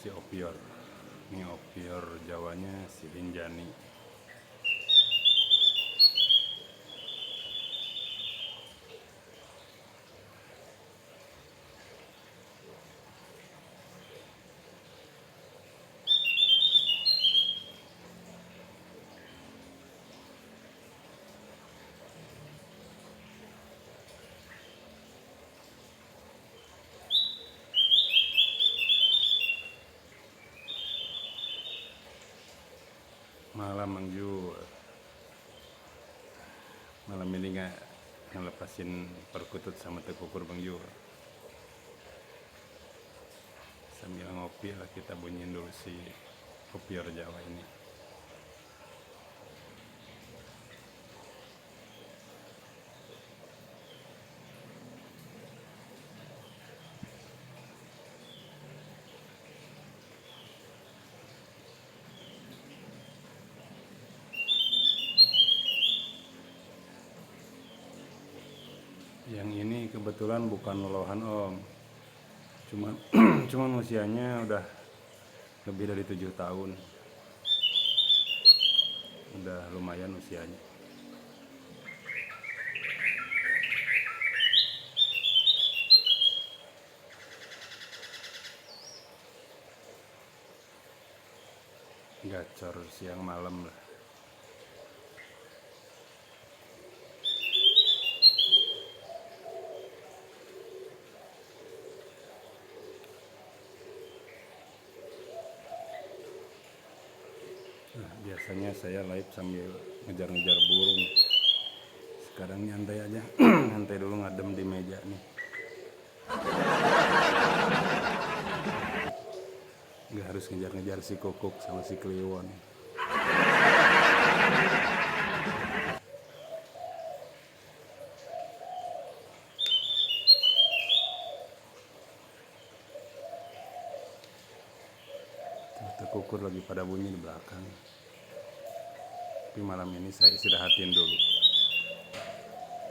si Opior. Ini Opior Jawanya si Rinjani. Malam Mang Ju, malam ini nggak ngelepasin perkutut sama tekukur Bang Ju. Sambil ngopi lah kita bunyiin dulu si Opior Jawa ini. Yang ini kebetulan bukan lolohan Om, cuman cuman usianya udah lebih dari 7 tahun, udah lumayan usianya. Gacor siang malam lah. Nah, biasanya saya live sambil ngejar-ngejar burung. Sekarang nyantai aja, nyantai dulu ngadem di meja nih. Nggak harus ngejar-ngejar si Kukuk sama si Kliwon. Tekukur lagi pada bunyi di belakang. Tapi malam ini saya istirahatin dulu.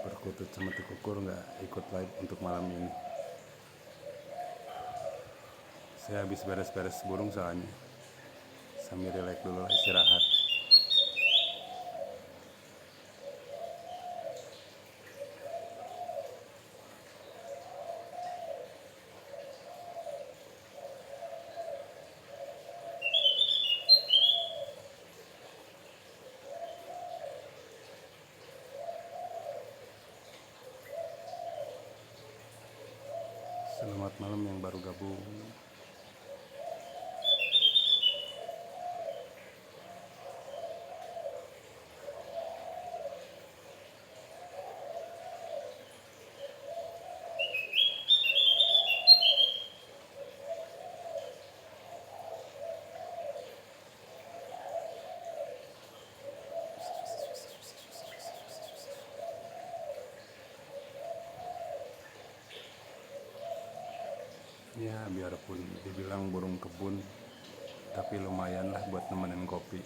Perkutut sama tekukur nggak ikut live untuk malam ini. Saya habis beres-beres burung soalnya. Sambil relax dulu, istirahat. Selamat malam yang baru gabung. Ya biarpun dibilang burung kebun, tapi lumayan lah buat nemenin kopi.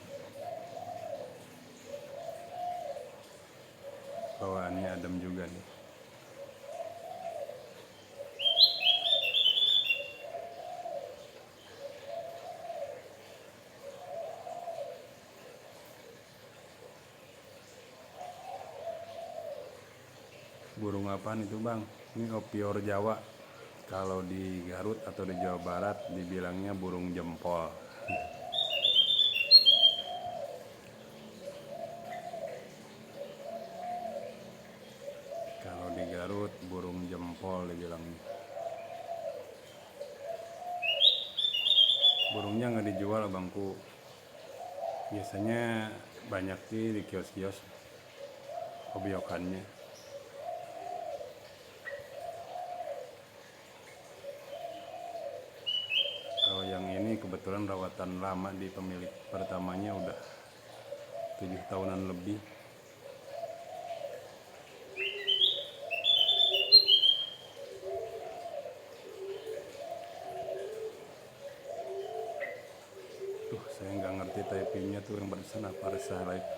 Bawaannya adem juga nih. Burung apaan itu Bang? Ini Opior Jawa. Kalau di Garut atau di Jawa Barat dibilangnya burung jempol. Kalau di Garut burung jempol dibilangnya. Burungnya nggak dijual Bangku. Biasanya banyak di kios-kios obyokannya. Kalau yang ini kebetulan rawatan lama di pemilik pertamanya udah 7 tahunan lebih. Tuh saya nggak ngerti typingnya tuh yang barusan apa resah live.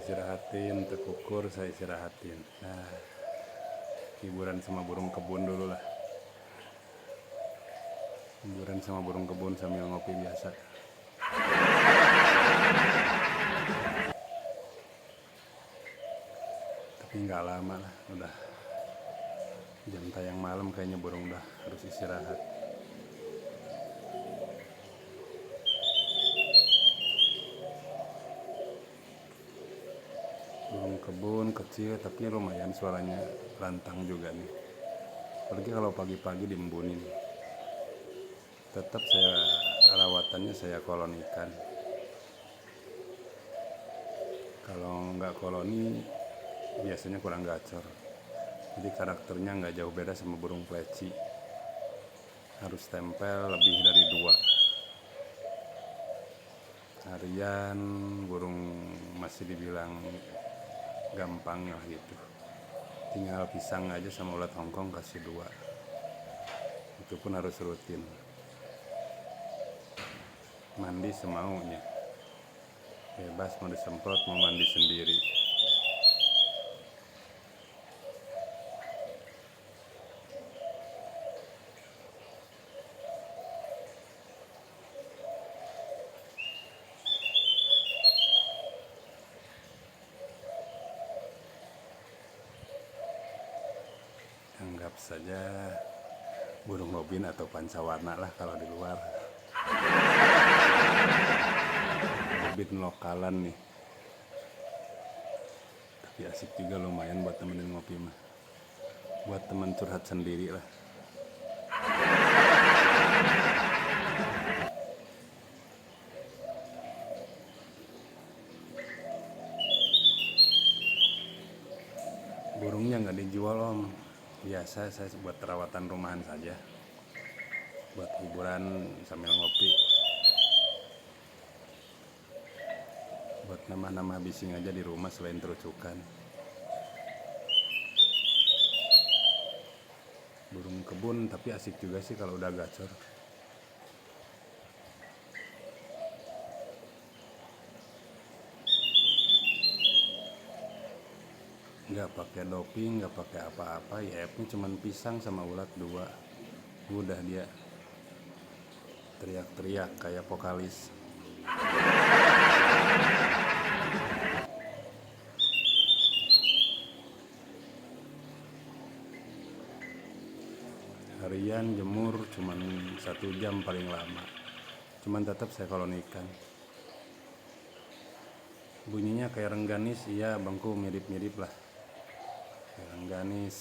istirahatin, tekukur saya istirahatin. Nah, hiburan sama burung kebun dulu lah. Hiburan sama burung kebun sambil ngopi biasa. Tapi nggak lama lah, udah jam tayang malam kayaknya burung udah harus istirahat. Burung kebun kecil tapi lumayan suaranya, lantang juga nih. Apalagi kalau pagi-pagi diembunin. Tetap rawatannya saya kolonikan. Kalau nggak koloni biasanya kurang gacor. Jadi karakternya nggak jauh beda sama burung pleci. Harus tempel lebih dari 2 harian. Burung masih dibilang gampang lah gitu. Tinggal pisang aja sama ulat Hongkong kasih 2. Itu pun harus rutin. Mandi semaunya, bebas mau disemprot mau mandi sendiri. Anggap saja burung robin atau pancawarna lah kalau di luar. Robin lokalan nih, tapi asik juga, lumayan buat temenin ngopi mah, buat temen curhat sendiri lah. Burungnya nggak dijual om, biasa saya buat perawatan rumahan saja, buat hiburan sambil ngopi, buat nama-nama bising aja di rumah selain terucukan. Burung kebun tapi asik juga sih kalau udah gacor. Nggak pakai doping, nggak pakai apa-apa, ya pun cuman pisang sama ulat 2. Udah dia teriak-teriak kayak vokalis. Harian jemur cuman 1 jam paling lama, cuman tetap saya kolonikan. Bunyinya kayak rengganis, iya bangku, mirip-mirip lah kayak rengganis.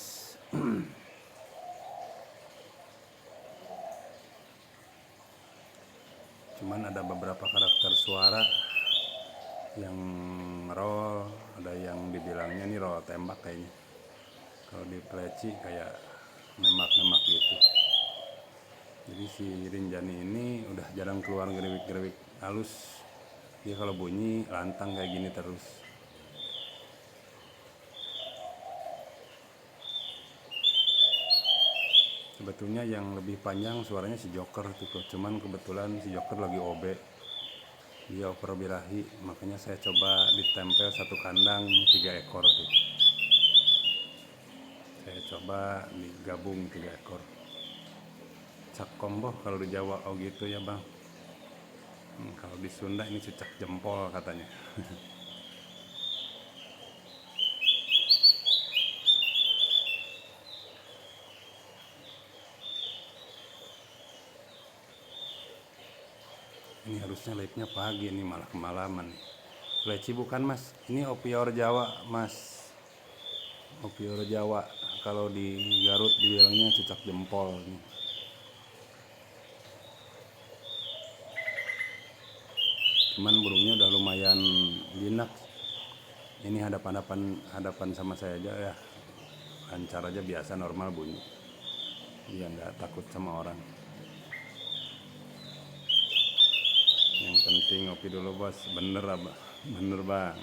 Cuman ada beberapa karakter suara yang roll, ada yang dibilangnya nih roll tembak kayaknya. Kalau di pleci kayak nemak-nemak gitu. Jadi si Rinjani ini udah jarang keluar gerewik-gerewik halus. Dia kalau bunyi lantang kayak gini terus. Sebetulnya yang lebih panjang suaranya si Joker tuh, cuman kebetulan si Joker lagi OB. Dia oper birahi, makanya saya coba ditempel 1 kandang 3 ekor tuh. Saya coba digabung 3 ekor. Cak komboh kalau di Jawa, oh gitu ya bang. Kalau di Sunda ini cucak jempol katanya. Ini harusnya live-nya pagi, ini malah kemalaman. Pleci bukan mas, ini opior Jawa mas. Opior Jawa, kalau di Garut dibilangnya cucak jempol nih. Cuman burungnya udah lumayan jinak. Ini hadapan sama saya aja ya, lancar aja, biasa normal bunyi. Dia nggak takut sama orang. Yang penting ngopi dulu bos, bener abah, bener bang.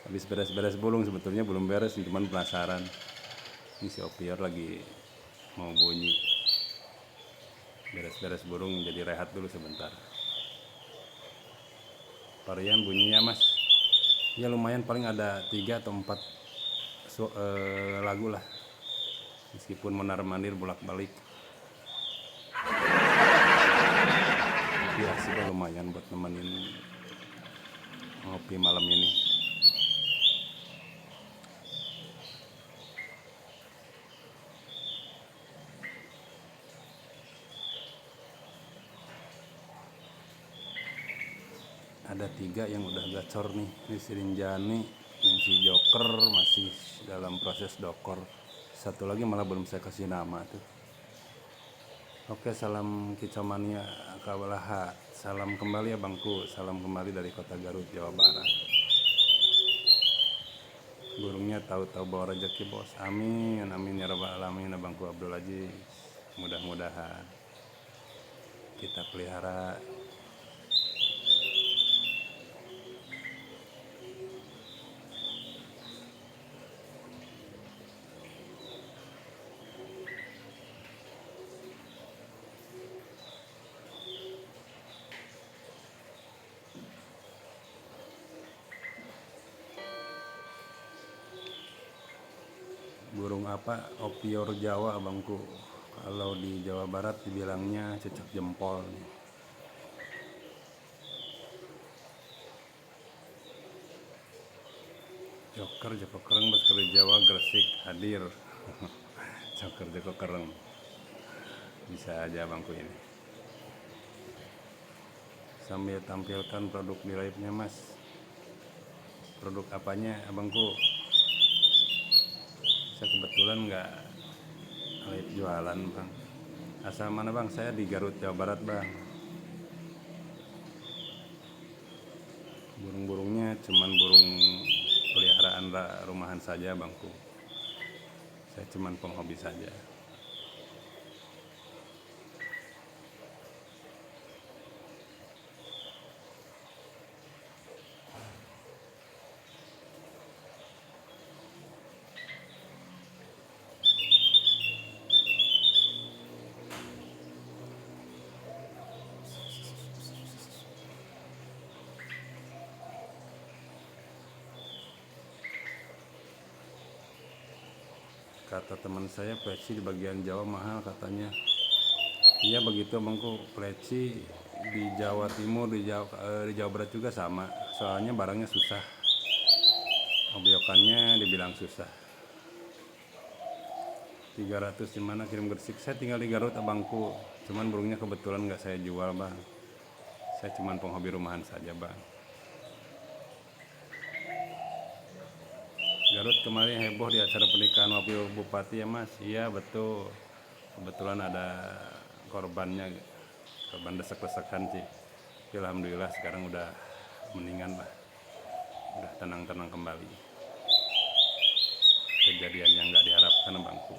Habis beres-beres burung, sebetulnya belum beres, cuman penasaran. Ini si opior lagi mau bunyi. Beres-beres burung jadi rehat dulu sebentar. Varian bunyinya mas. Ya lumayan, paling ada 3 atau 4 lagu lah, meskipun mondar-mandir bolak-balik, tapi asiknya lumayan buat nemenin ngopi malam ini. Ada 3 yang udah gacor nih, ini si Rinjani, yang si Joker masih dalam proses dokor, satu lagi malah belum saya kasih nama tuh. Oke, salam kicomania kabalaha, salam kembali ya Bangku, salam kembali dari kota Garut, Jawa Barat. Burungnya tahu-tahu bawa rezeki bos, amin amin ya rabbal alamin. Abangku Abdul Aziz, mudah-mudahan kita pelihara. Burung apa? Opior Jawa abangku. Kalau di Jawa Barat dibilangnya cecak jempol. Joker Joko Kereng Baskara Jawa Gresik hadir. Joker Joko Kereng. Bisa aja abangku ini. Sambil tampilkan produk di live-nya mas. Produk apanya abangku? Saya kebetulan nggak live jualan bang. Asal mana bang? Saya di Garut Jawa Barat bang. Burung-burungnya cuman burung peliharaan rumahan saja bangku. Saya cuman penghobi saja. Kata teman saya, pleci di bagian Jawa mahal katanya. Iya begitu bangku, pleci di Jawa Timur, di Jawa Barat juga sama. Soalnya barangnya susah, obyokannya dibilang susah. 300 di mana kirim Gresik? Saya tinggal di Garut abangku, cuman burungnya kebetulan nggak saya jual bang. Saya cuman penghobi rumahan saja bang. Garut kemarin heboh di acara pernikahan wakil bupati ya mas. Iya betul, kebetulan ada korbannya, korban desek-desekan sih. Tapi alhamdulillah sekarang udah mendingan lah, udah tenang-tenang kembali. Kejadian yang nggak diharapkan bangku.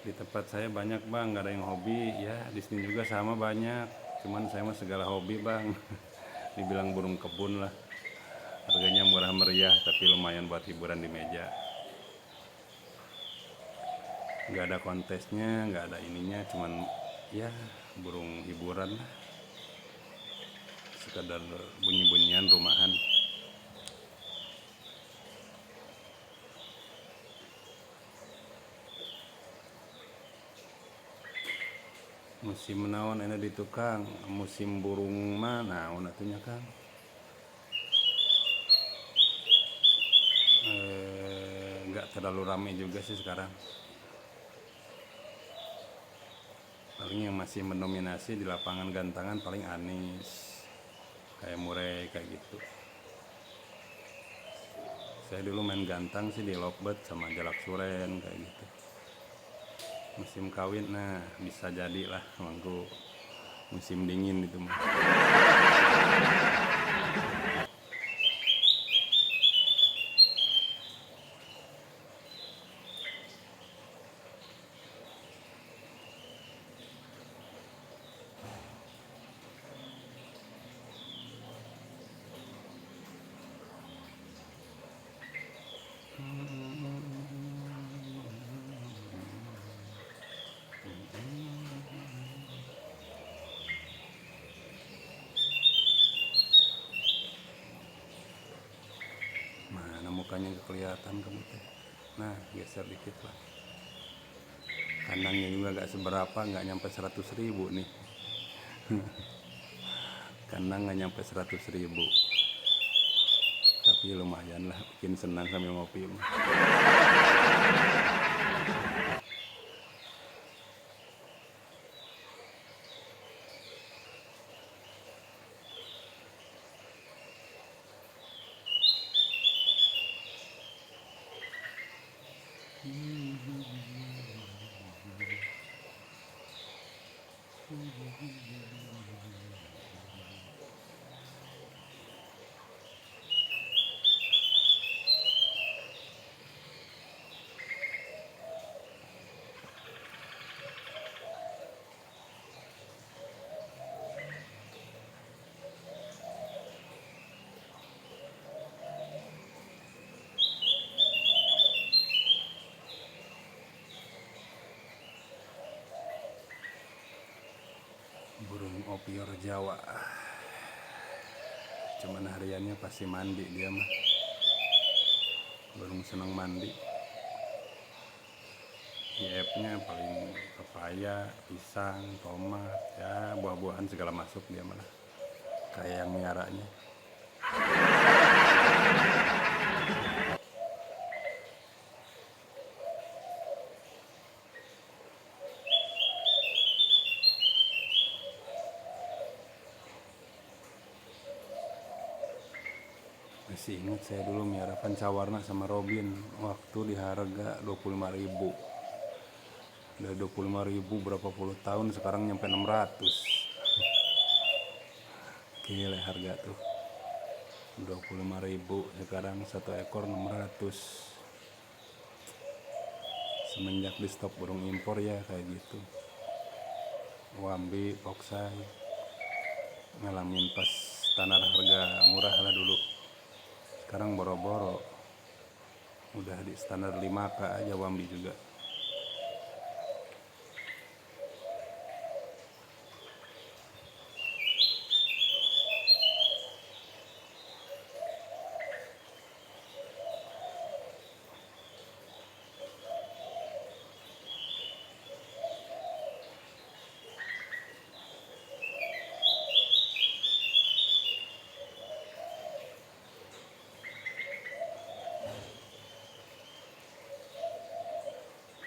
Di tempat saya banyak bang, nggak ada yang hobi. Ya di sini juga sama banyak, cuman saya mah segala hobi bang. Dibilang burung kebun lah. Harganya murah meriah tapi lumayan buat hiburan di meja. Nggak ada kontesnya, nggak ada ininya, cuman ya burung hiburan lah, sekadar bunyi-bunyian rumahan. Musim naon enak di tukang, musim burung mana unatunya kang? Nggak terlalu ramai juga sih sekarang. Paling yang masih mendominasi di lapangan gantangan paling Anis, kayak Murai kayak gitu. Saya dulu main gantang sih di Lovebird sama Jalak Suren kayak gitu. Musim kawin nah bisa jadilah mangku, musim dingin itu mah. mukanya gak kelihatan kamu teh. Nah, geser dikit lah. Kandangnya juga gak seberapa, gak nyampe 100.000 nih. Kandang gak nyampe 100.000, tapi lumayan lah, bikin senang sambil ngopi. Burung opior Jawa, cuman hariannya pasti mandi dia mah. Burung senang mandi. IF-nya paling pepaya, pisang, tomat, ya buah-buahan segala masuk dia malah. Kayak yang miaranya. Masih ingat saya dulu miara pancawarna sama Robin, waktu di harga 25.000. Udah 25.000 berapa puluh tahun, sekarang nyampe 600. Gila harga tuh. 25.000, sekarang satu ekor 600. Semenjak di stop burung impor ya kayak gitu. Wambi, Foksai ngalamin pas standar harga murah lah dulu. Sekarang boro-boro udah di standar 5K aja Wambi juga.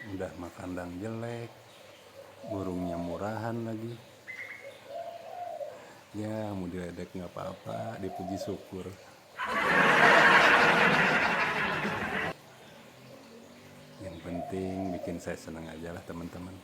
Udah mah kandang jelek, burungnya murahan lagi. Ya mau diledek nggak apa-apa, dipuji syukur. Yang penting bikin saya senang aja lah teman-teman.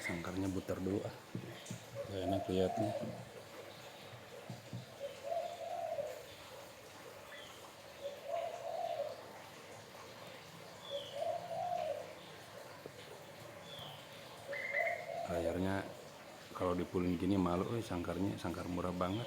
Sangkarnya putar dulu ah, gak enak liatnya. Layarnya kalau dipulin gini malu, sangkarnya sangkar murah banget.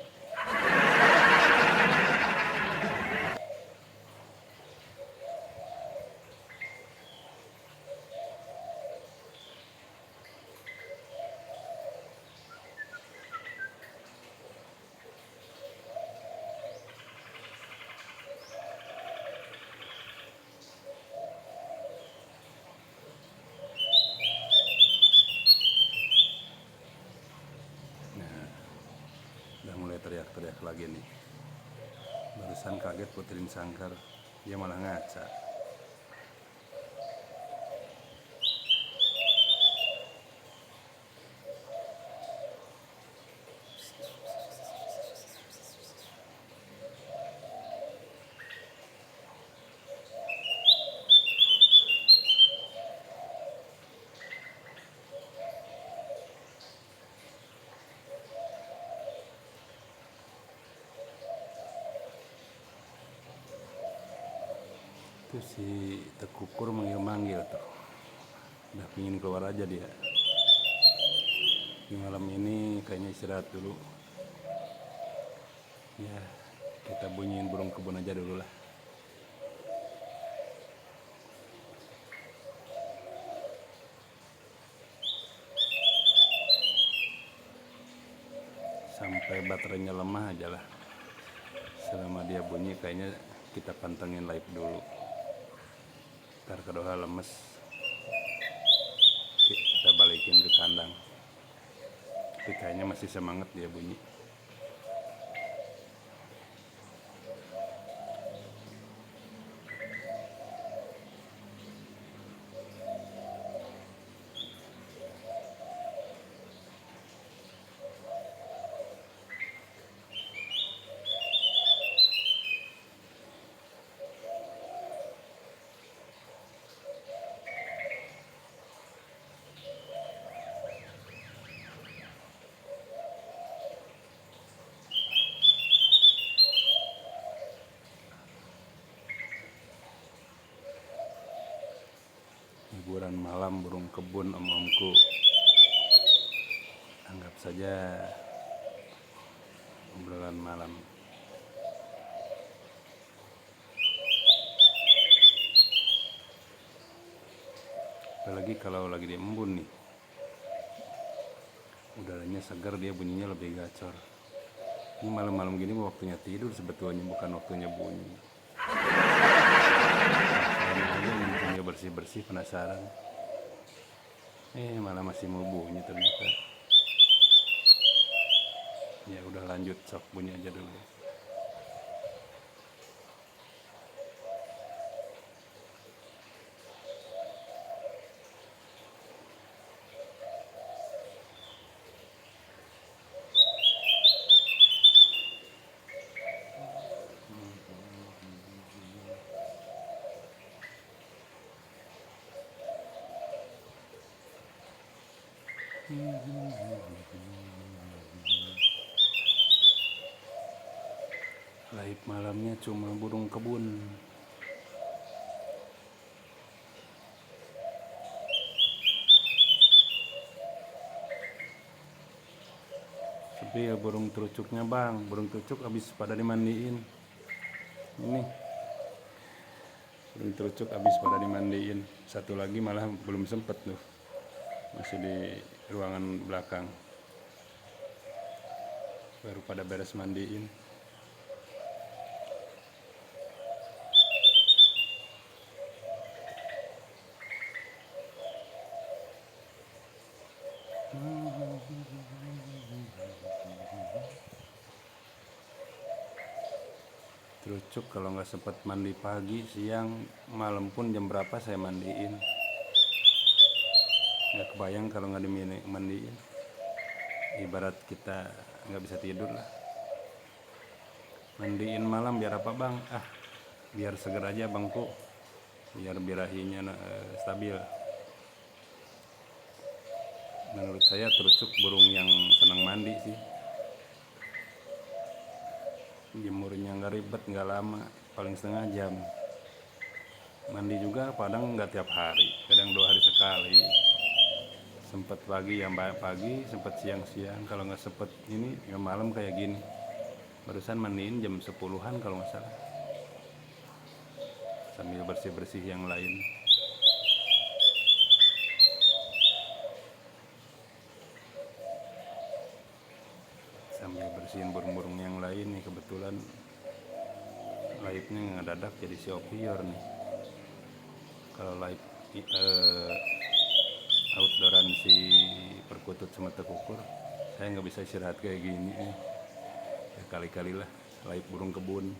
Udah mulai teriak-teriak lagi nih. Barusan kaget puterin sangkar, dia malah ngaca. Itu si tekukur manggil-manggil tuh, udah pingin keluar aja dia. Di malam ini kayaknya istirahat dulu ya, kita bunyiin burung kebun aja dulu lah. Sampai baterainya lemah aja lah. Selama dia bunyi kayaknya kita pantengin live dulu, ntar kedoha lemes kita balikin ke kandang. Tapi kayaknya masih semangat dia bunyi. Hiburan malam burung kebun om-omku, anggap saja obrolan malam. Apalagi kalau lagi di embun nih, udaranya segar, dia bunyinya lebih gacor. Ini malam-malam gini waktunya tidur sebetulnya, bukan waktunya bunyi. Dia bersih-bersih, penasaran. Malah masih mau bunyi ternyata. Ya udah lanjut, sok bunyi aja dulu. Live malamnya cuma burung kebun. Tapi ya burung terucuknya bang, burung terucuk habis pada dimandiin. Ini burung terucuk habis pada dimandiin. Satu lagi malah belum sempet tuh, masih di ruangan belakang, baru pada beres mandiin. Terucuk kalau nggak sempet mandi pagi, siang, malam pun jam berapa saya mandiin. Nggak kebayang kalau nggak dimandiin. Ibarat kita nggak bisa tidur lah. Mandiin malam biar apa bang? Biar seger aja bangku, biar birahinya stabil. Menurut saya terucuk burung yang senang mandi sih. Jemurnya nggak ribet, nggak lama, paling setengah jam. Mandi juga kadang nggak tiap hari, kadang 2 hari sekali. Sempet pagi ya pagi, sempet siang-siang. Kalau nggak sempet ini ya malam kayak gini. Barusan mandiin jam 10-an kalau nggak salah, sambil bersih-bersih yang lain. Sambil bersihin burung-burung yang lain nih, kebetulan live-nya ngedadak jadi si Opior nih. Kalau live outdooran si perkutut sama tekukur, saya nggak bisa istirahat kayak gini ya, kali-kali lah live burung kebun.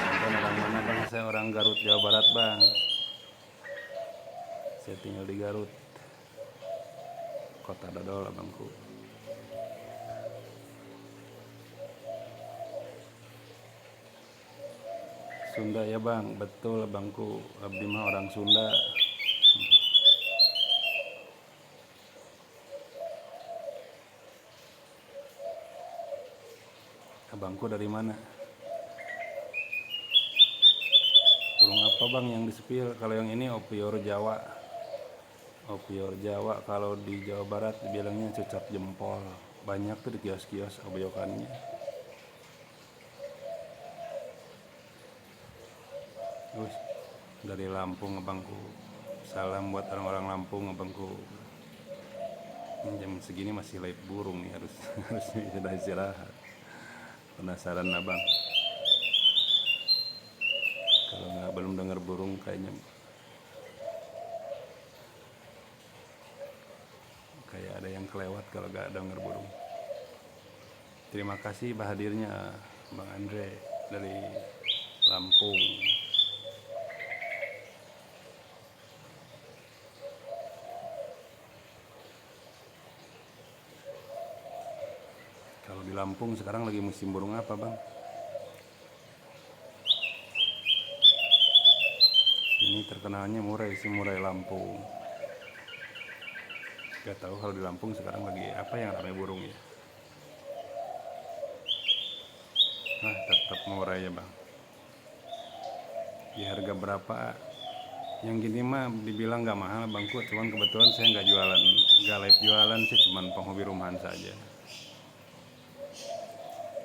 Sampai orang mana bang? Saya orang Garut, Jawa Barat bang. Saya tinggal di Garut, kota Dodol abangku. Sunda ya bang, betul abangku, abdi mah orang Sunda. Abangku dari mana? Burung apa bang yang di sepil? Kalau yang ini opior Jawa. Opior Jawa, kalau di Jawa Barat dibilangnya cucak jempol. Banyak tuh di kios-kios obyokannya. Terus dari Lampung abangku. Salam buat orang-orang Lampung abangku. Jam segini masih live burung nih, harus harusnya sudah istirahat. Penasaran abang? Kalau nggak belum dengar burung kayaknya kayak ada yang kelewat kalau nggak dengar burung. Terima kasih hadirnya Bang Andre dari Lampung. Kalau di Lampung sekarang lagi musim burung apa bang? Ini terkenalnya murai sih, murai Lampung. Gak tahu kalau di Lampung sekarang lagi apa yang ramai burung ya. Nah tetap murai ya bang. Di harga berapa? Yang gini mah dibilang gak mahal bangku, cuman kebetulan saya nggak jualan, nggak live jualan sih, cuman penghobi rumahan saja.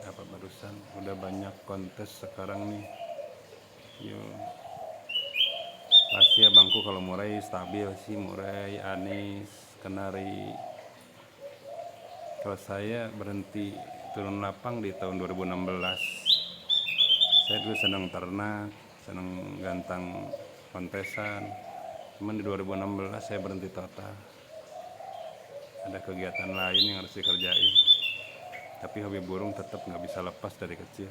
Apa barusan udah banyak kontes sekarang nih. Yuk. Pasti ya bangku, kalau murai stabil sih, murai, anis, kenari. Kalau saya berhenti turun lapang di tahun 2016. Saya dulu senang ternak, senang gantang kontesan. Cuman di 2016 saya berhenti total. Ada kegiatan lain yang harus dikerjain. Tapi hobi burung tetap nggak bisa lepas dari kecil.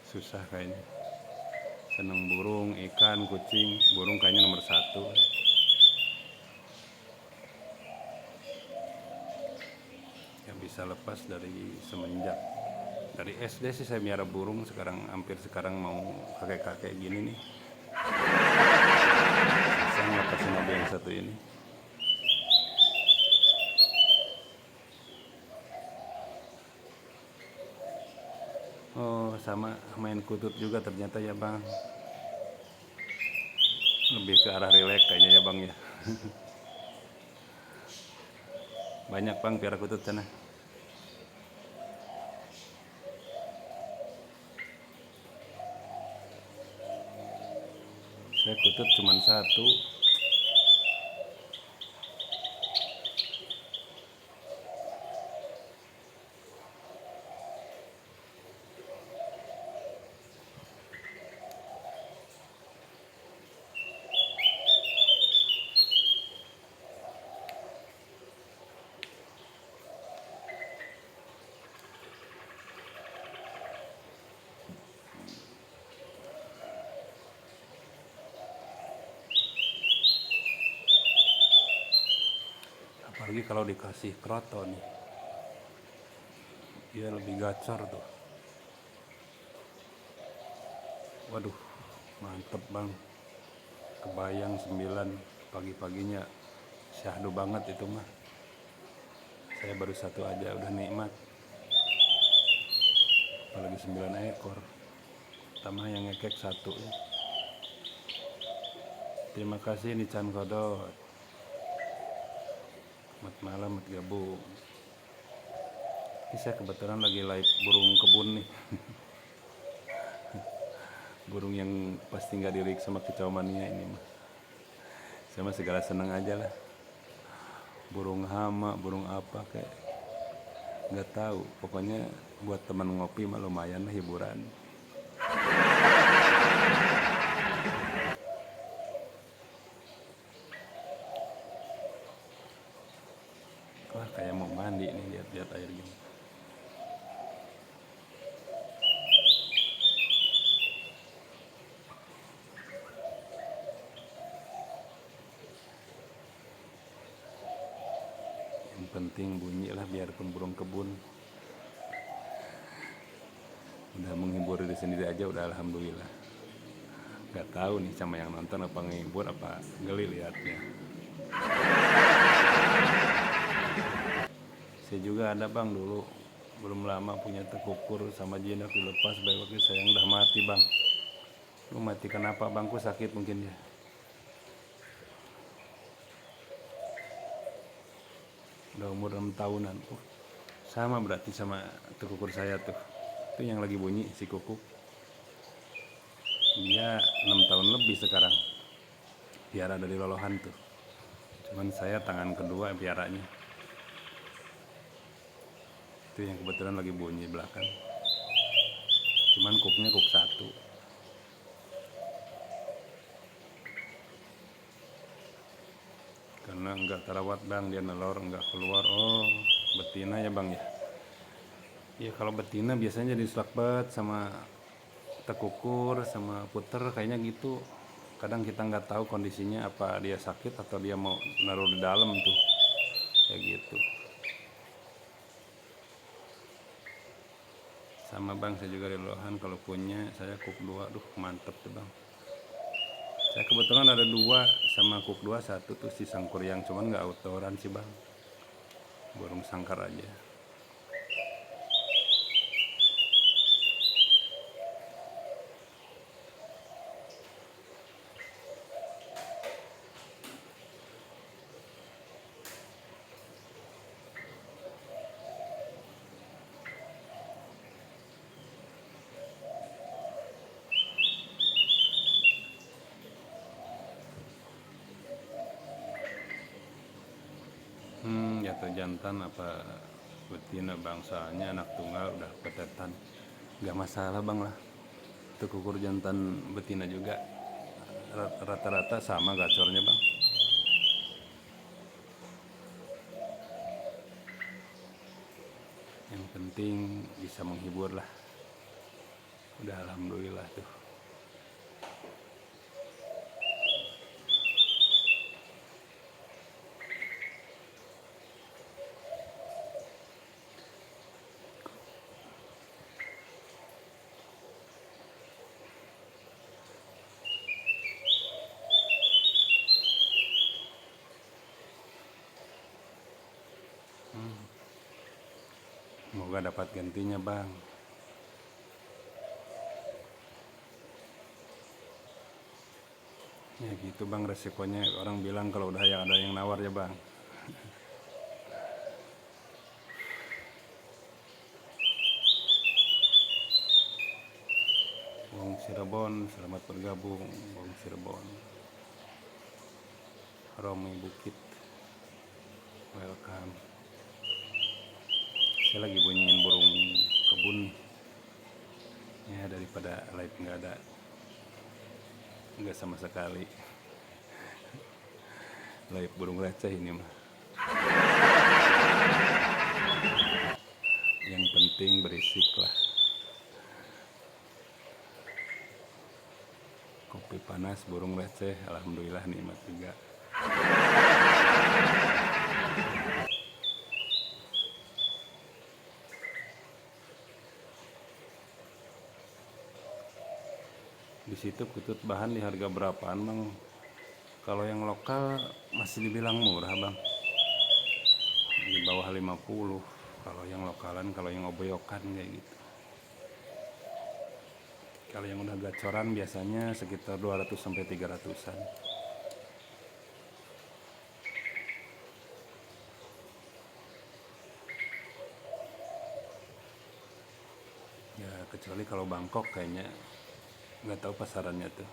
Susah kayaknya. Senang burung, ikan, kucing. Burung kayaknya nomor satu. Nggak bisa lepas dari semenjak. Dari SD sih saya miara burung, sekarang mau kakek-kakek gini nih. Saya ngelepasin hobi yang satu ini. Oh, sama main kutut juga ternyata ya bang. Lebih ke arah rileks kayaknya ya bang ya. Banyak bang piara kutut sana. Saya kutut cuma satu. Apalagi kalau dikasih kroto nih, dia lebih gacor tuh. Waduh, mantep bang. Kebayang 9 pagi-paginya, syahdu banget itu mah. Saya baru satu aja udah nikmat, apalagi 9 ekor. Tambah yang ngekek satu ya. Terima kasih nih Chan Kodot. Selamat malam, mat gabung. Ini saya kebetulan lagi live burung kebun nih. Burung yang pasti nggak dilirik sama kicau mania ini mah. Saya mah segala senang aja lah. Burung hama, burung apa kayak nggak tahu. Pokoknya buat teman ngopi mah lumayan lah hiburan. Wah kayak mau mandi nih, lihat-lihat air gini. Yang penting bunyi lah, biarpun burung kebun. Udah menghibur diri sendiri aja udah alhamdulillah. Gak tahu nih sama yang nonton apa menghibur apa geli liatnya. Saya juga ada bang dulu, belum lama punya tekukur sama jinak dilepas, baik saya yang udah mati bang. Lu mati kenapa bangku sakit mungkin dia. Udah umur 6 tahunan. Sama berarti sama kukur saya tuh. Itu yang lagi bunyi si kuku. Dia 6 tahun lebih sekarang. Piara dari lolohan tuh. Cuman saya tangan kedua piaranya. Itu yang kebetulan lagi bunyi belakang. Cuman kuknya kuk satu. Karena enggak terawat bang, dia nelor enggak keluar. Oh betina ya bang ya. Ya kalau betina biasanya jadi slakbet sama tekukur sama puter kayaknya gitu. Kadang kita nggak tahu kondisinya apa dia sakit atau dia mau naruh di dalam tuh kayak gitu. Sama bang, saya juga di lohan kalau punya saya kuk 2. Duh mantep tuh bang. Saya kebetulan ada 2 sama kuk 2, 1 tuh si sangkuriang, cuman nggak outdooran sih bang, burung sangkar aja. Jatuh jantan apa betina bang, soalnya anak tunggal udah ketetan. Gak masalah bang lah, itu kukur jantan betina juga rata-rata sama gacornya bang. Yang penting bisa menghibur lah, udah alhamdulillah tuh. Semoga dapat gantinya bang. Ya gitu bang, resikonya orang bilang kalau udah ada yang nawar ya bang. Bung Cirebon, selamat bergabung Bung Cirebon. Romi Bukit, welcome. Saya lagi bunyiin burung kebun ya, daripada live nggak sama sekali. Live burung receh ini mah. Yang penting berisik lah. Kopi panas, burung receh, alhamdulillah nikmat juga. Di situ kutut bahan di harga berapaan bang? Kalau yang lokal masih dibilang murah bang, di bawah 50. Kalau yang lokalan, kalau yang oboyokan kayak gitu. Kalau yang udah gacoran biasanya sekitar 200 sampai 300-an. Ya kecuali kalau Bangkok kayaknya nggak tahu pasarannya tuh.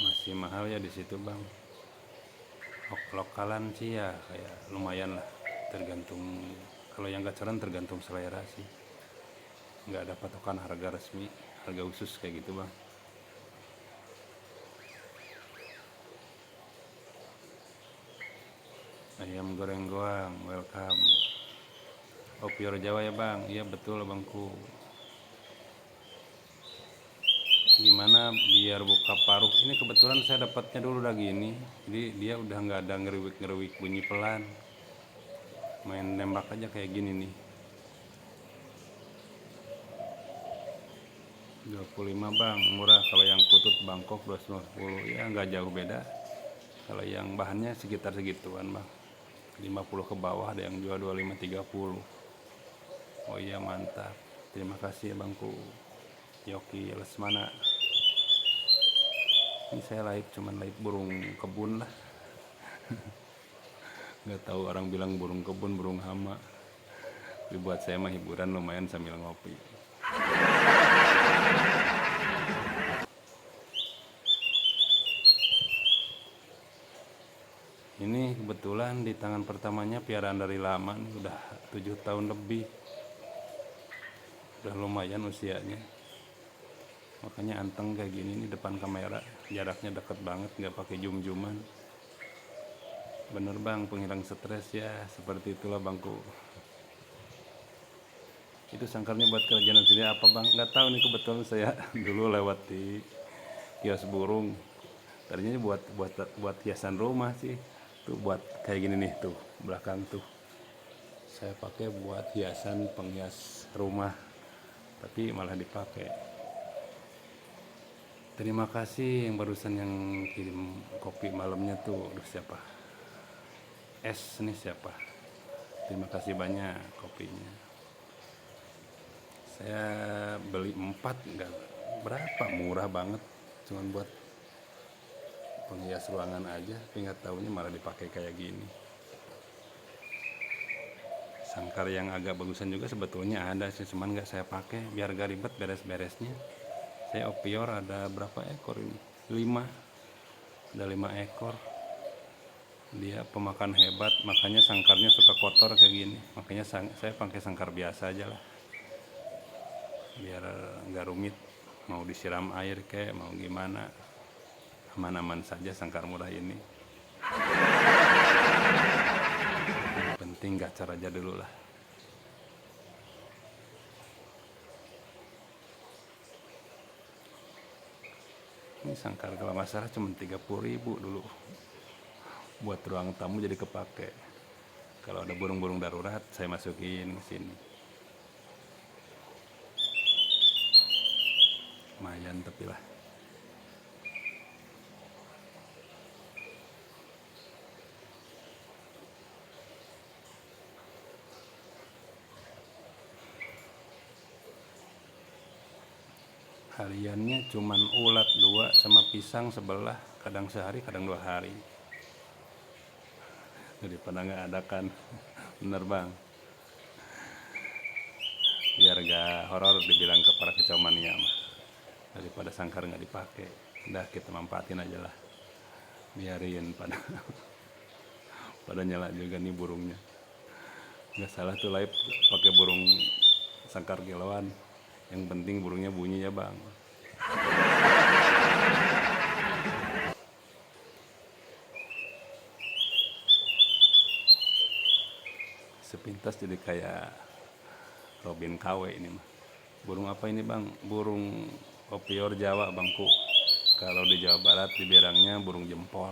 Masih mahal ya di situ bang. Lokalan sih ya kayak lumayan lah, tergantung. Kalau yang gacoran tergantung selera sih, nggak ada patokan harga resmi, harga khusus kayak gitu bang. Ayam goreng goang, welcome. Opior Jawa ya bang, iya betul bangku. Gimana biar buka paruh? Ini kebetulan saya dapatnya dulu udah gini, jadi dia udah nggak ada ngerewik bunyi pelan, main nembak aja kayak gini nih. 25 bang, murah. Kalau yang kutut Bangkok 250, ya nggak jauh beda. Kalau yang bahannya sekitar segituan bang, 50 ke bawah, ada yang jual 25 30. Oh iya, mantap. Terima kasih ya Bangku Yoki Lesmana. Ini saya live cuman live burung kebun lah. Nggak tahu, orang bilang burung kebun, burung hama. Tapi buat saya mah hiburan lumayan sambil ngopi. Ini kebetulan di tangan pertamanya piaraan dari lama nih, udah 7 tahun lebih. Udah lumayan usianya. Makanya anteng kayak gini nih depan kamera, jaraknya deket banget, nggak pakai zoom-zooman. Bener Bang, penghilang stres ya, seperti itulah Bangku. Itu sangkarnya buat kerajinan sini apa Bang? Nggak tahu nih, kebetulan saya dulu lewat di kios burung. Tadinya buat hiasan rumah sih. Tuh buat kayak gini nih tuh, belakang tuh. Saya pakai buat hiasan penghias rumah, tapi malah dipakai. Terima kasih yang barusan yang kirim kopi malamnya tuh. Aduh, siapa? S nih siapa? Terima kasih banyak kopinya. Saya beli 4, enggak berapa, murah banget, cuman buat penghias ruangan aja, tapi nggak taunya malah dipakai kayak gini. Sangkar yang agak bagusan juga sebetulnya ada sih, cuman nggak saya pakai biar gak ribet beres-beresnya. Saya Opior ada berapa ekor ini? 5. Ada 5 ekor. Dia pemakan hebat, makanya sangkarnya suka kotor kayak gini. Makanya saya pakai sangkar biasa aja lah, biar nggak rumit. Mau disiram air kayak mau gimana, aman-aman saja sangkar murah ini. Yang penting gacor aja dulu lah. Ini sangkar kalau nggak salah cuma 30.000 dulu. Buat ruang tamu jadi kepake. Kalau ada burung-burung darurat saya masukin ke sini. Lumayan tapi lah. Hariannya cuman ulat 2 sama pisang sebelah, kadang sehari kadang 2 hari. Daripada nggak ada kan. Bener Bang, biar gak horor dibilang ke para kicau mania mah. Daripada sangkar nggak dipakai, udah kita manfaatin aja lah, biarin pada pada nyala juga nih burungnya. Nggak salah tuh live pakai burung sangkar kilauan, yang penting burungnya bunyi ya Bang. Sepintas jadi kayak Robin KW ini mah. Burung apa ini Bang? Burung Opior Jawa Bangku. Kalau di Jawa Barat dibilangnya burung jempol,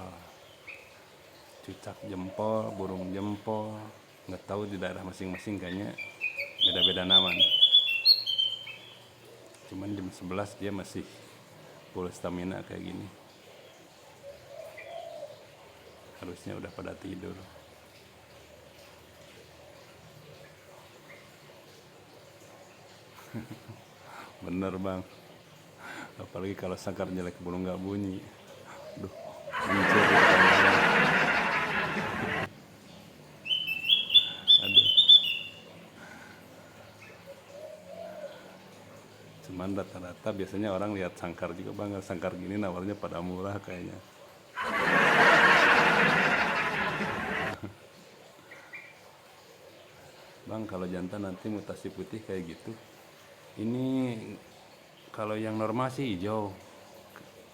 cucak jempol, burung jempol. Nggak tahu di daerah masing-masing kayaknya beda-beda nama nih. Cuman jam 11 dia masih full stamina kayak gini. Harusnya udah pada tidur. Bener Bang, apalagi kalau sangkar jelek burung nggak bunyi. Duh, hancur di kepala. Aduh, cuman rata-rata biasanya orang lihat sangkar juga Bang. Sangkar gini nawarnya pada murah kayaknya. Bang, kalau jantan nanti mutasi putih kayak gitu. Ini kalau yang normal sih hijau.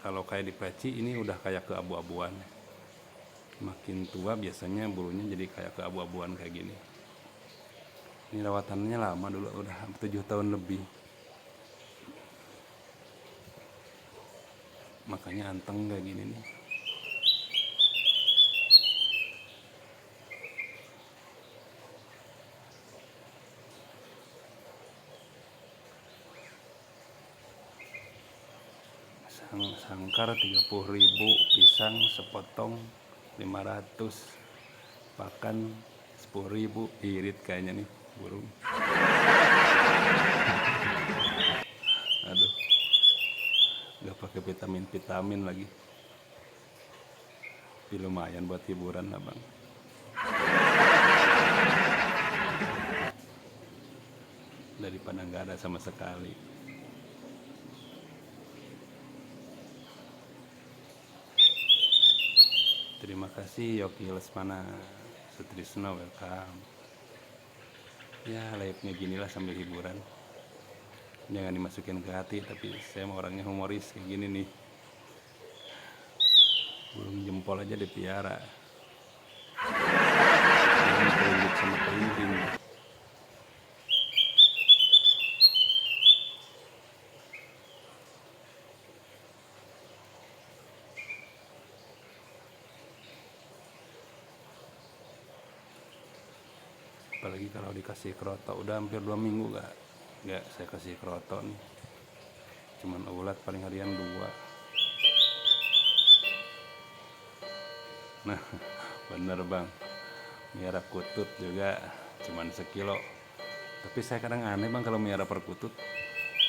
Kalau kayak di peci ini udah kayak keabu-abuan. Makin tua biasanya bulunya jadi kayak keabu-abuan kayak gini. Ini rawatannya lama dulu, udah 7 tahun lebih. Makanya anteng kayak gini nih. Sangkar 30.000, pisang sepotong 500, pakan 10.000, irit kayaknya nih. burung. Aduh, nggak pakai vitamin lagi. Tapi lumayan buat hiburan lah bang. Daripada nggak ada sama sekali. Terima kasih Yogi Lesmana Sutrisno, welcome. Ya live-nya ginilah sambil hiburan. Jangan dimasukin ke hati, tapi saya mau orangnya humoris kayak gini nih. Burung jempol aja dipiara. Burung kelingking sama kelingking. Apalagi kalau dikasih kroto, udah hampir 2 minggu nggak saya kasih kroto nih. Cuman ulat paling harian 2. Nah bener bang, miara kutut juga cuman sekilo. Tapi saya kadang aneh bang kalau miara perkutut,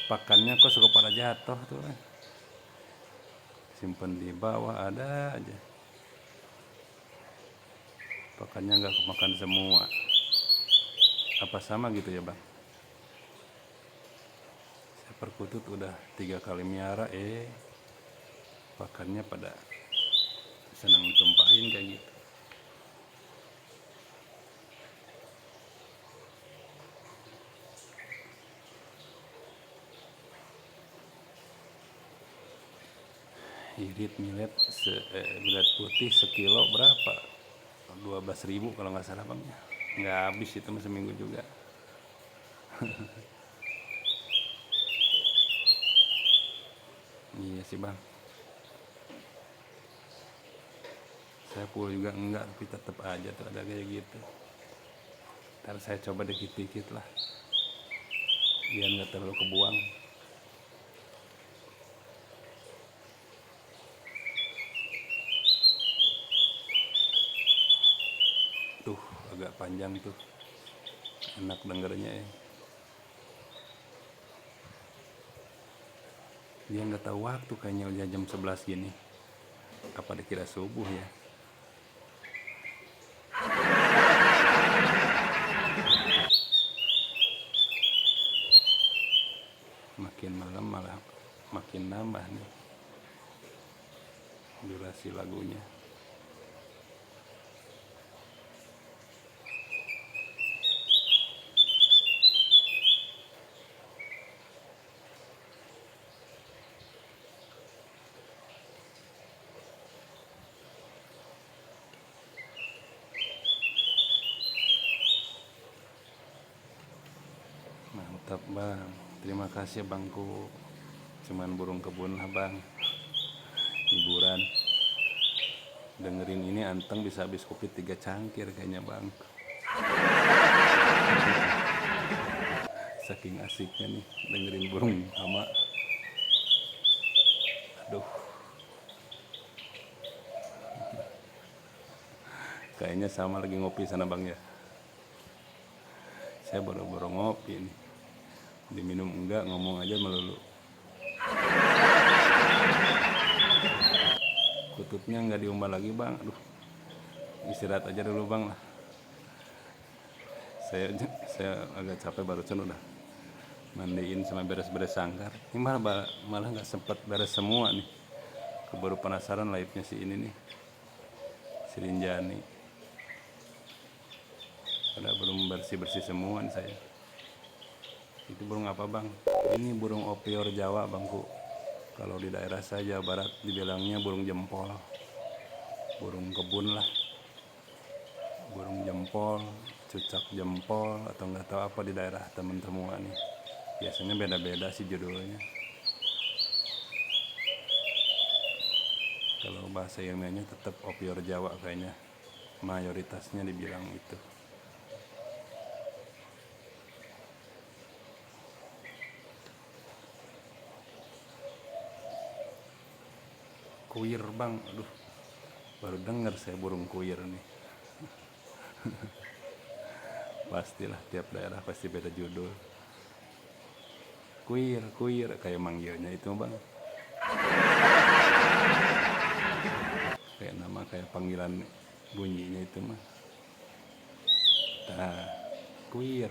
pakannya kok suka pada jatuh tuh. Simpen di bawah ada aja, pakannya nggak kemakan semua. Apa sama gitu ya bang? Saya perkutut udah 3 kali miara, pakannya pada senang ditumpahin kayak gitu. Irit millet millet putih sekilo berapa? 12.000 kalau nggak salah bang. Nggak habis itu seminggu juga. Iya sih bang, saya full juga enggak, tapi tetap aja tuh ada kayak gitu. Ntar saya coba dikit-dikit lah, biar nggak terlalu kebuang. Tuh agak panjang tuh, enak dengernya ya. Dia nggak tahu waktu, kayaknya udah jam 11 gini. Apa dikira subuh ya? Makin malam malah makin nambah nih durasi lagunya. Mantap bang, terima kasih bangku. Cuman burung kebun lah bang, hiburan. Dengerin ini anteng bisa habis kopi 3 cangkir kayaknya bang. Saking asiknya nih dengerin burung hama. Aduh, kayaknya sama lagi ngopi sana bang ya. Saya baru-baru ngopi nih, diminum enggak, ngomong aja melulu. Kututnya nggak diumbar lagi bang. Aduh, istirahat aja dulu bang lah. Saya agak capek, barusan udah mandiin sama beres-beres sangkar. Ini malah nggak sempet beres semua nih. Baru penasaran live-nya si ini nih, si Rinjani. Padahal belum bersih-bersih semua nih saya. Itu burung apa bang? Ini burung opior Jawa bangku. Kalau di daerah saya Jawa Barat dibilangnya burung jempol. Burung kebun lah. Burung jempol, cucak jempol, atau nggak tahu apa di daerah teman-teman nih. Biasanya beda-beda sih judulnya. Kalau bahasa ilmiahnya tetap opior Jawa kayaknya. Mayoritasnya dibilang itu. Kuir bang, aduh, baru denger saya burung kuir nih. Pastilah tiap daerah pasti beda judul. Kuir, kuir kayak manggilnya itu bang. Kayak nama kayak panggilan bunyinya itu mah. Nah, kuir.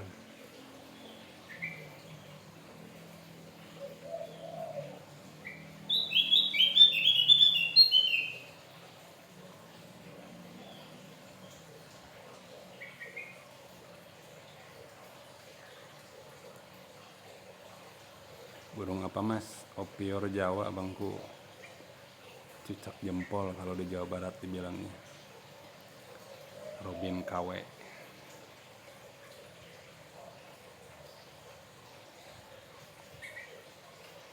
Burung apa mas? Opior Jawa bangku. Cucak jempol kalau di Jawa Barat dibilangnya. Robin KW.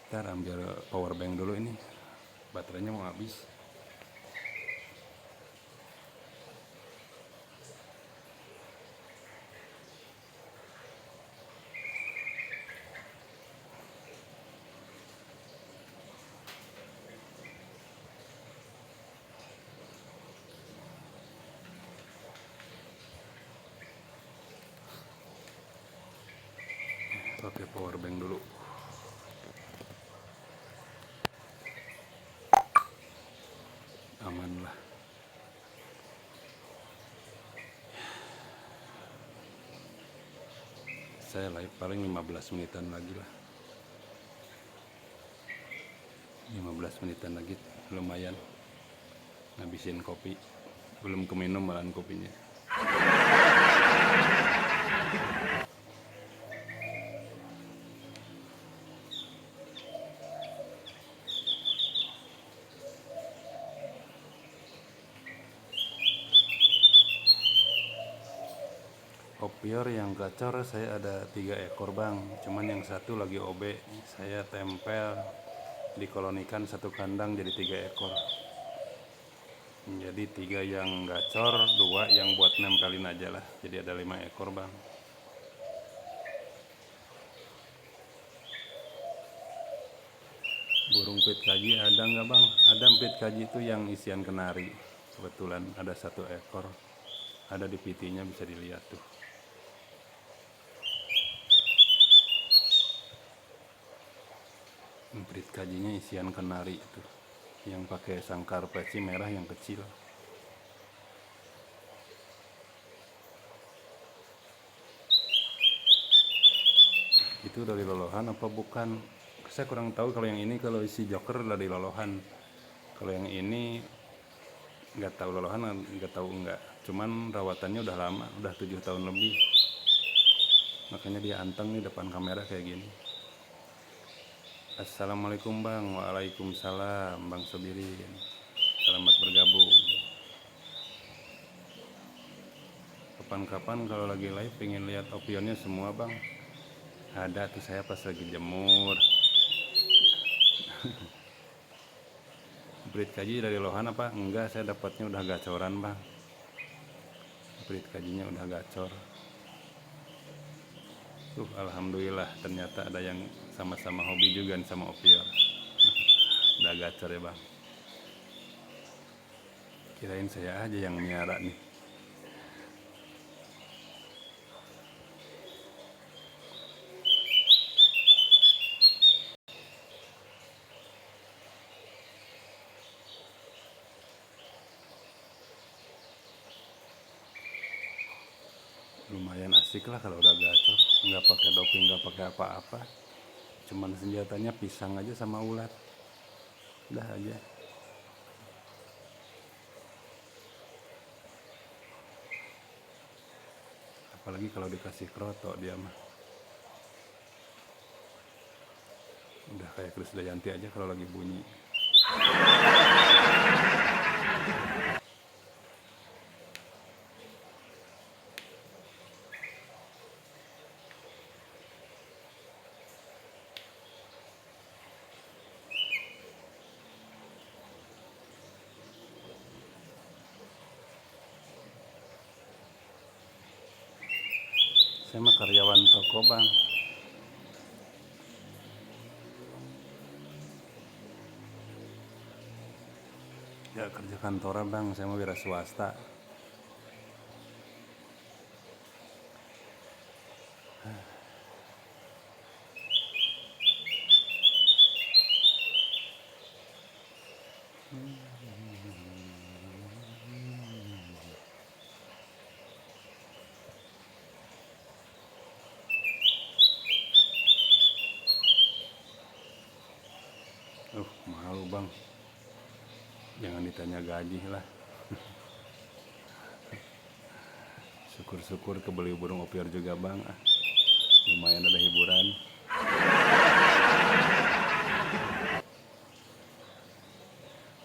Ntar ambil power bank dulu ini. Baterainya mau habis. Pakai power bank dulu. Aman lah. Saya live paling 15 menitan lagi lah. 15 menitan lagi lumayan. Ngabisin kopi. Belum keminum malahan kopinya. Opior yang gacor saya ada 3 ekor bang, cuman yang satu lagi OB, saya tempel dikolonikan satu kandang jadi 3 ekor. Jadi 3 yang gacor, 2 yang buat nempelin aja lah, jadi ada 5 ekor bang. Burung pit kaji ada nggak bang? Ada pit kaji itu yang isian kenari, kebetulan ada 1 ekor, ada di pitinya bisa dilihat tuh. Breed kajinya isian kenari itu yang pakai sangkar peci merah yang kecil. Itu dari lolohan apa bukan? Saya kurang tahu kalau yang ini, kalau isi joker dari lolohan. Kalau yang ini nggak tahu lolohan, nggak tahu enggak. Cuman rawatannya udah lama, udah 7 tahun lebih. Makanya dia anteng nih depan kamera kayak gini. Assalamualaikum bang. Waalaikumsalam bang Sobirin. Selamat bergabung. Kapan-kapan kalau lagi live pengen lihat opionnya semua bang. Ada tuh saya pas lagi jemur. Breed kaji dari lohan apa? Enggak, saya dapatnya udah gacoran bang. Breed kajinya udah gacor. Alhamdulillah ternyata ada yang sama-sama hobi juga nih sama opior. Udah gacor ya bang. Kirain saya aja yang miara nih. Lumayan asik lah kalau udah gacor, nggak pakai doping, nggak pakai apa-apa, cuman senjatanya pisang aja sama ulat, udah aja. Apalagi kalau dikasih kroto dia mah udah kayak Krisdayanti aja kalau lagi bunyi. Saya mah karyawan toko bang. Ya kerja kantoran bang, saya mah wira swasta. bang, jangan ditanya gaji lah. Syukur-syukur kebeli burung opior juga bang, lumayan ada hiburan.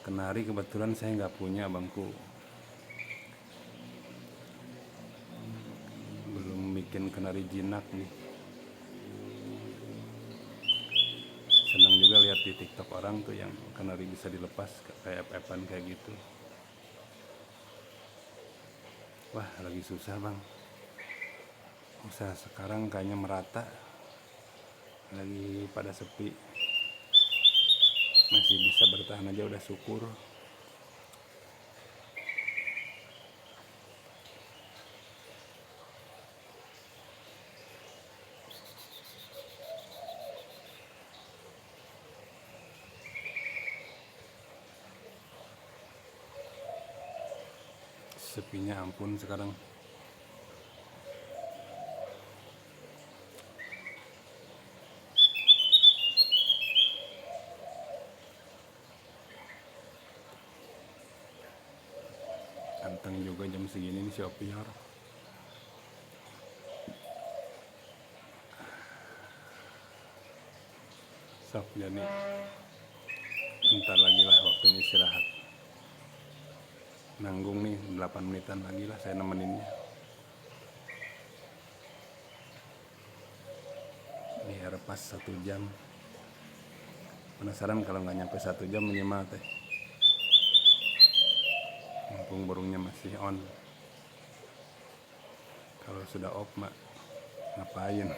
Kenari kebetulan saya nggak punya bangku, belum bikin kenari jinak nih. Senang juga lihat di TikTok orang tuh yang kenari bisa dilepas kayak F-F-an kayak gitu. Wah, lagi susah bang. Usaha sekarang kayaknya merata, lagi pada sepi. Masih bisa bertahan aja udah syukur. Sepinya ampun sekarang. Anteng juga jam segini nih si opior. Sok jadi bentar lagi lah waktunya istirahat. Nanggung nih 8 menitan lagi lah saya nemeninnya. Biar pas 1 jam. Penasaran kalau nggak nyampe 1 jam minimal teh. Mumpung burungnya masih on. Kalau sudah off mak ngapain?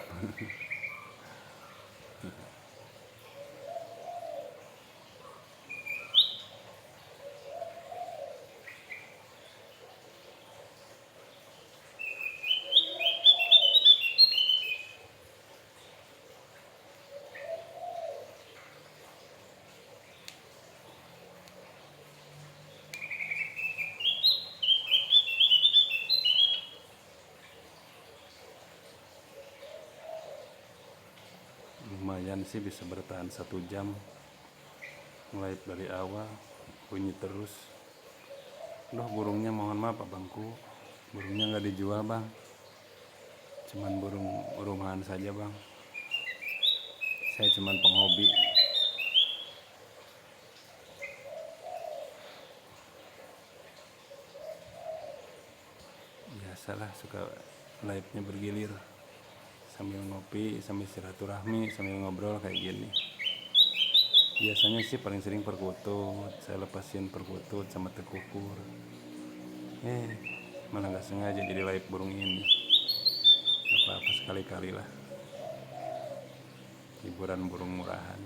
Lumayan sih bisa bertahan 1 jam. Mulai dari awal bunyi terus. Loh, burungnya mohon maaf abangku, burungnya nggak dijual bang, cuman burung rumahan saja bang, saya cuman penghobi. Biasalah suka live-nya bergilir sambil ngopi, sambil silaturahmi, sambil ngobrol kayak gini. Biasanya sih paling sering perkutut, saya lepasin perkutut sama tekukur. Malah nggak sengaja jadi live burung ini. Apa-apa sekali-kali lah, hiburan burung murahan.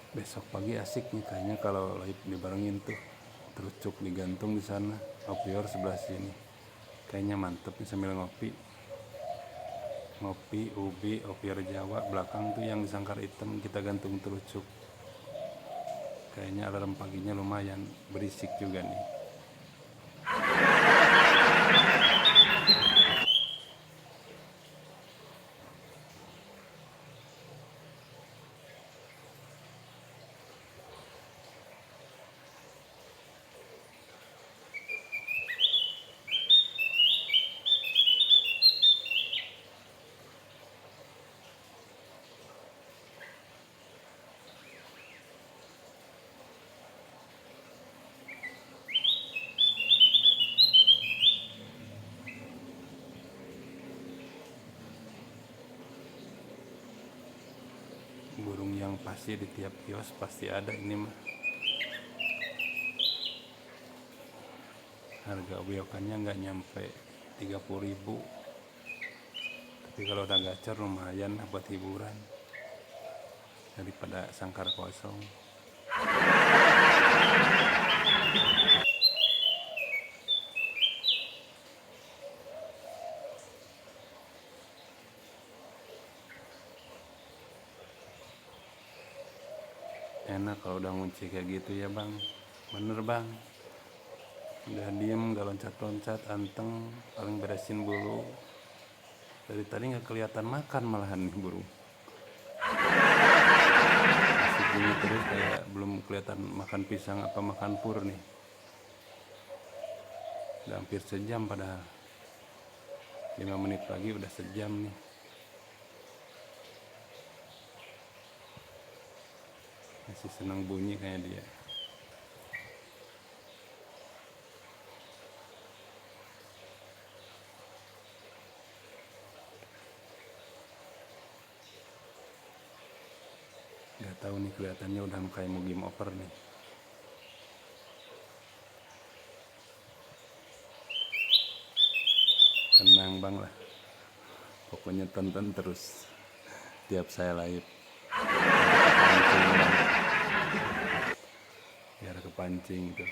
Besok pagi asik nih kayaknya kalau live dibarengin tuh, terucuk digantung di sana, opior sebelah sini. Kayaknya mantep nih sambil ngopi. Ngopi, ubi, opior Jawa, belakang tuh yang disangkar hitam kita gantung terucuk. Kayaknya alarm paginya lumayan berisik juga nih. Burung yang pasti di tiap kios pasti ada ini mah. harga obyokannya nggak nyampe 30.000, tapi kalau udah gacor lumayan lah buat hiburan daripada sangkar kosong. Enak kalau udah ngunci kayak gitu ya bang, bener bang, udah diem gak loncat-loncat, anteng, paling beresin bulu. Dari tadi nggak kelihatan makan malahan nih burung, masih gini terus kayak belum kelihatan makan pisang apa makan pur nih. Udah hampir sejam, padahal 5 menit lagi udah sejam nih. Masih senang bunyi kayak dia. Gak tahu nih, kelihatannya udah kayak mau game over nih. Tenang bang lah, pokoknya tonton terus tiap saya live. Biar kepancing tuh.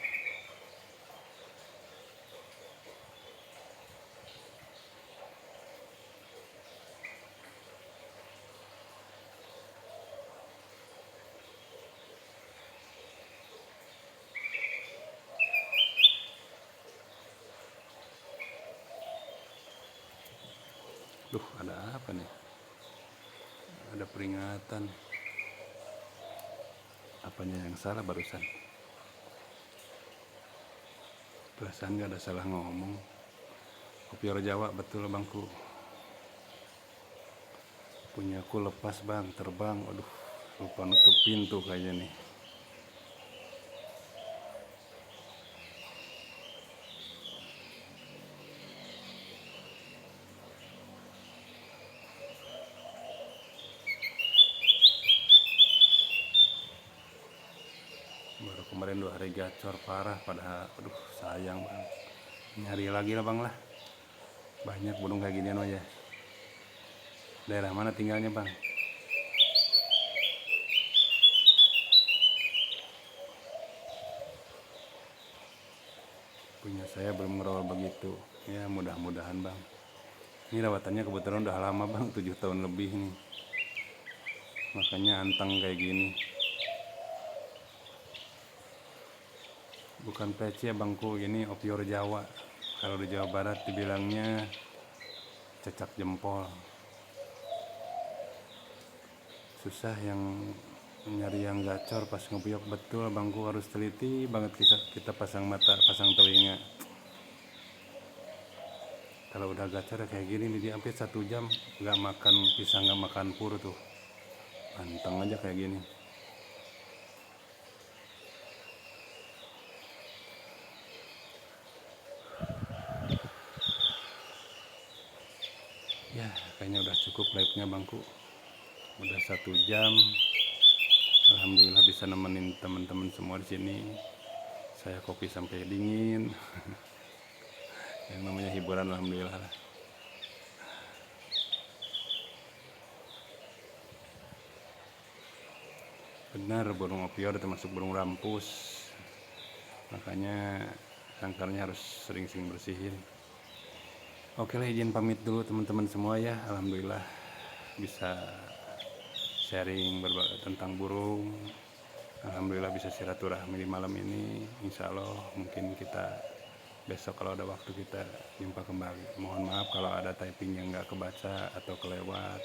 Duh, ada apa nih? Ada peringatan. Apanya yang salah barusan? Perasaan gak ada salah ngomong. Kopior Jawa betul bangku. Punyaku lepas bang, terbang. Aduh, lupa nutup pintu kayaknya nih. Baru kemarin 2 hari gacor parah, padahal aduh sayang bang. Nyari lagi lah bang lah. Banyak burung kayak ginian aja. Daerah mana tinggalnya bang? Punya saya belum ngerol begitu. Ya mudah-mudahan bang. Ini rawatannya kebetulan udah lama bang, 7 tahun lebih nih. Makanya anteng kayak gini. Bukan peci ya bangku, ini opior Jawa. Kalau di Jawa Barat dibilangnya cecak jempol. Susah yang nyari yang gacor pas ngepiok betul bangku, harus teliti banget kita pasang mata, pasang telinga. Kalau udah gacor ya kayak gini nih, dia hampir 1 jam nggak makan pisang, nggak makan pur tuh, anteng aja kayak gini. Ya kayaknya udah cukup live-nya bangku, udah 1 jam. Alhamdulillah bisa nemenin teman-teman semua di sini. Saya kopi sampai dingin. Yang namanya hiburan alhamdulillah lah. Benar, burung opior termasuk burung rampus, makanya sangkarnya harus sering-sering bersihin. Oke lah, izin pamit dulu teman-teman semua ya. Alhamdulillah bisa sharing tentang burung. Alhamdulillah bisa silaturahmi di malam ini. Insya Allah mungkin kita besok kalau ada waktu kita jumpa kembali. Mohon maaf kalau ada typing yang nggak kebaca atau kelewat.